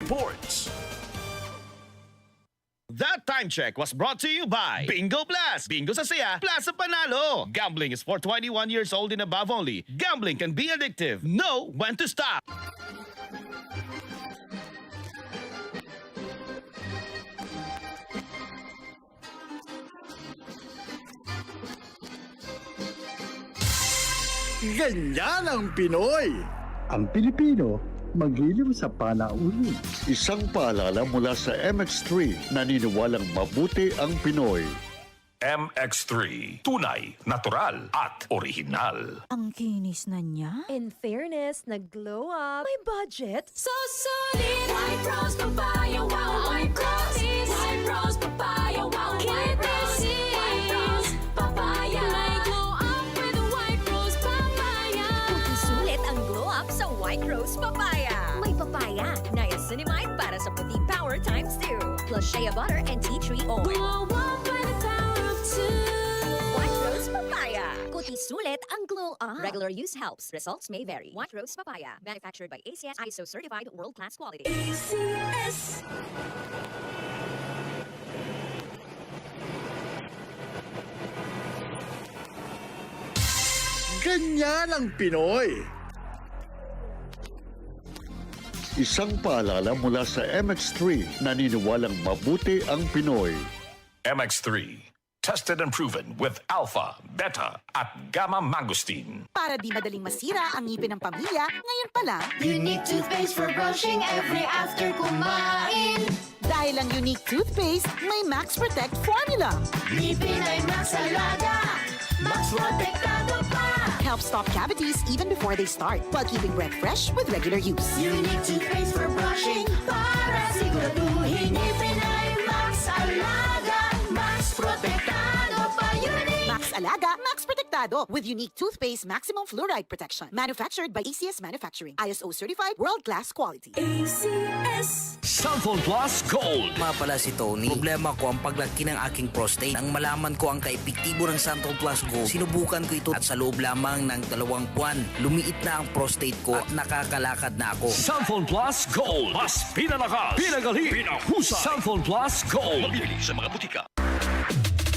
Sports. That time check was brought to you by Bingo Plus. Bingo sa saya, plus sa panalo. Gambling is for 21 years old and above only. Gambling can be addictive. Know when to stop. Ganyan ang Pinoy! Ang Pilipino, maghiliw sa panauhin. Isang paalala mula sa MX3, naniniwalang mabuti ang Pinoy. MX3. Tunay, natural, at original. Ang kinis na niya. In fairness, nag-glow up. May budget. So solid, white rose papaya, wow, white roses, white rose papaya, wow, white roses, white rose papaya. May glow up with white rose papaya. Puting sulit ang glow up sa white rose papaya. May papaya, niacinamide para sa puti power times 2. Plus shea butter and tea tree oil. Glow up by the power of 2. White rose papaya. Kuti sulit ang glow up. Regular use helps. Results may vary. White rose papaya. Manufactured by ACS ISO certified world-class quality. ACS. Ganyan ang Pinoy! Isang paalala mula sa MX3, naniniwalang mabuti ang Pinoy. MX3. Tested and proven with alpha, beta, at gamma mangosteen. Para di madaling masira ang ngipin ng pamilya, ngayon pa lang, Unique toothpaste for brushing every after kumain. dahil ang unique toothpaste, may Max Protect formula. Ngipin ay Max Alaga. Max Protectado pa. Helps stop cavities even before they start, while keeping breath fresh with regular use. Unique toothpaste for brushing para siguraduhin ngipin ay Max Alaga. Max Protectado pa. Unique. Max Alaga, Max Protectado with unique toothpaste maximum fluoride protection. Manufactured by ACS Manufacturing. ISO certified world-class quality. ACS. Sunphone Plus Gold. Pala si Tony. Problema ko ang paglaki ng aking prostate. Nang malaman ko ang kaepektibo ng Sunphone Plus Gold, sinubukan ko ito at sa loob lamang ng 2 buwan, lumiit na ang prostate ko at nakakalakad na ako. Sunphone Plus Gold. Mas pinalakas, pinagaling, pinahusay. Sunphone Plus Gold. Mabibili sa mga butika.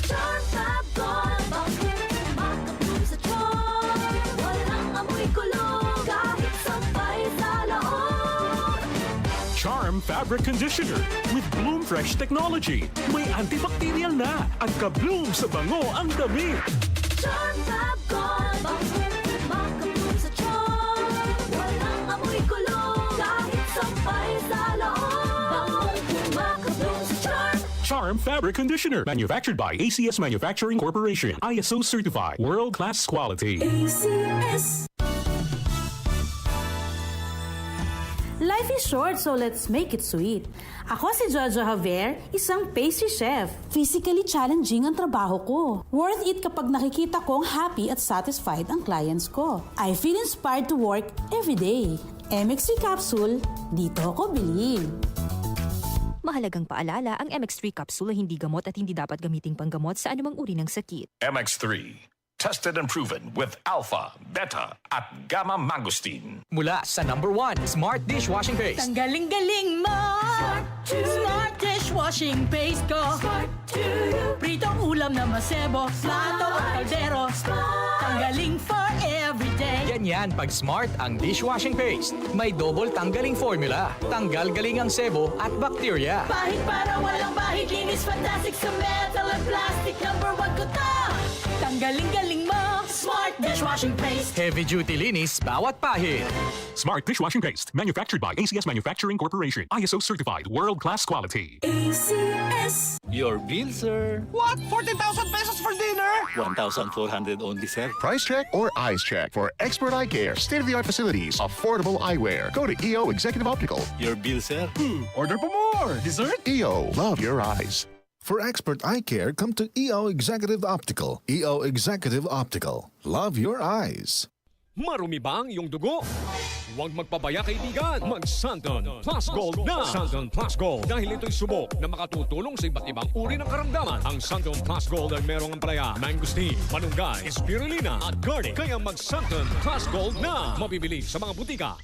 Charm Fab Gold. Bakit makapulong sa tiyon? Walang amoy kulog kahit sabay sa loob. Charm Fabric Conditioner with Bloom Fresh Technology. May antibacterial na at ka-bloom sa bango ang damit. Charm Fab Gold. Bakit makapulong sa tiyon? Walang amoy kulog kahit sabay sa loob. Bangong kumakabulong sa Charm. Charm Fabric Conditioner. Manufactured by ACS Manufacturing Corporation. ISO certified. World-class quality. ACS. Life is short, so let's make it sweet. Ako si Jojo Javier, isang pastry chef. Physically challenging ang trabaho ko. Worth it kapag nakikita kong happy at satisfied ang clients ko. I feel inspired to work every day. MX3 capsule, dito ako bilhin. Mahalagang paalala, ang MX3 capsule ay hindi gamot at hindi dapat gamiting panggamot sa anumang uri ng sakit. MX3. Tested and proven with alpha, beta, at gamma mangosteen. Mula sa #1 Smart Dishwashing Paste. Ang galing-galing mo! Smart dishwashing paste ko. Pritong ulam na masebo, plato o kaldero. Tanggaling for everyday. Ganyan pag Smart ang dishwashing paste. May double tanggaling formula. Tanggal galing ang sebo at bakterya. Bahid para walang bahid, linis fantastic sa metal at plastic. #1 ko to! Tanggaling-galing mo! Smart dishwashing paste. Heavy duty linis bawat pahid. Smart Dishwashing Paste. Manufactured by ACS Manufacturing Corporation. ISO certified. World-class quality. ACS. Your bill, sir. What? 40,000 pesos for dinner? 1,400 only, sir. Price check or eyes check for expert eye care, state-of-the-art facilities, affordable eyewear. Go to EO Executive Optical. Your bill, sir. Order for more. Dessert? EO. Love your eyes. For expert eye care, come to EO Executive Optical. EO Executive Optical. Love your eyes. Marumi ba ang iyong dugo? Huwag magpabaya kaibigan. Mag-Santon Plus Gold na. Santon Plus Gold. Dahil ito'y subok na makatutulong sa iba't ibang uri ng karamdaman. Ang Santon Plus Gold ay merong ampalaya, mangosteen, malunggay, spirulina at garlic. Kaya mag-Santon Plus Gold na. Mabibili sa mga butika.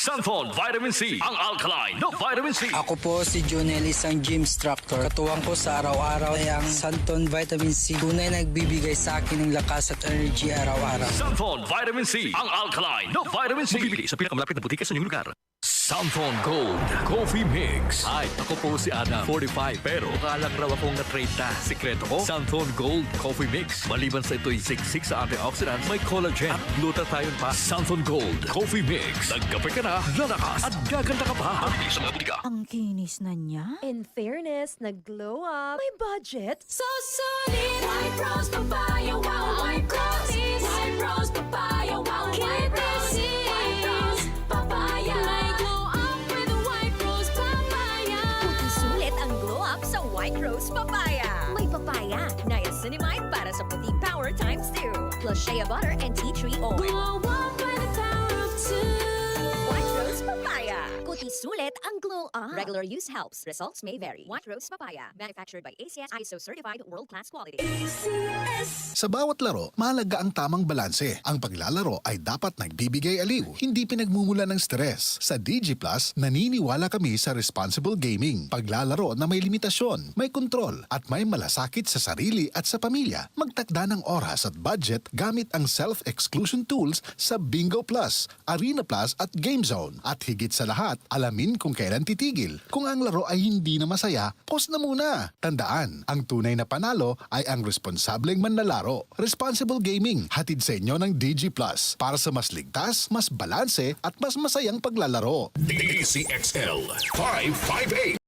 Santon Vitamin C, ang alkaline na vitamin C. Ako po si Jonel, isang gym instructor. Katuwang ko sa araw-araw ay ang Santon Vitamin C. Tunay nagbibigay sa akin ng lakas at energy araw-araw. Santon Vitamin C, ang alkaline na vitamin C. Mabibili sa pinakamalapit na butika sa inyong lugar. Santon Gold Coffee Mix. Hi, ako po si Adam, 45. Pero kalang raw akong na-30. Sikreto ko, Santon Gold Coffee Mix. Maliban sa ito'y siksik sa antioxidants, may collagen at glutathione pa. Santon Gold Coffee Mix. Nagkape ka na, lalakas at gaganda ka pa. Mabibili sa mga butika. Ang kinis na niya. In fairness, nag-glow up. May budget. So solid. White Rose Papaya, wow. White Rose. White Rose Papaya, wow. White Rose. White Rose Papaya. May glow up with White Rose Papaya. Puti sulit ang glow up sa White Rose Papaya. May papaya, niacinamide para sa puti power times 2. Plus shea butter and tea tree oil. Glow up by the power of 2. White Rose Papaya. Puti sulit ang glow up. Regular use helps. Results may vary. White Rose Papaya. Manufactured by ACS ISO certified world-class quality. Sa bawat laro, mahalaga ang tamang balanse. Ang paglalaro ay dapat nagbibigay aliw, hindi pinagmumula ng stress. Sa DG Plus, naniniwala kami sa responsible gaming. Paglalaro na may limitasyon, may kontrol, at may malasakit sa sarili at sa pamilya. Magtakda ng oras at budget gamit ang self-exclusion tools sa Bingo Plus, Arena Plus at Game Zone. At higit sa lahat, alamin kung kailan titigil. Kung ang laro ay hindi na masaya, pause na muna. Tandaan, ang tunay na panalo ay ang responsableng manlalaro. Responsible Gaming, hatid sa inyo ng DG Plus para sa mas ligtas, mas balanse at mas masayang paglalaro. DCXL 558.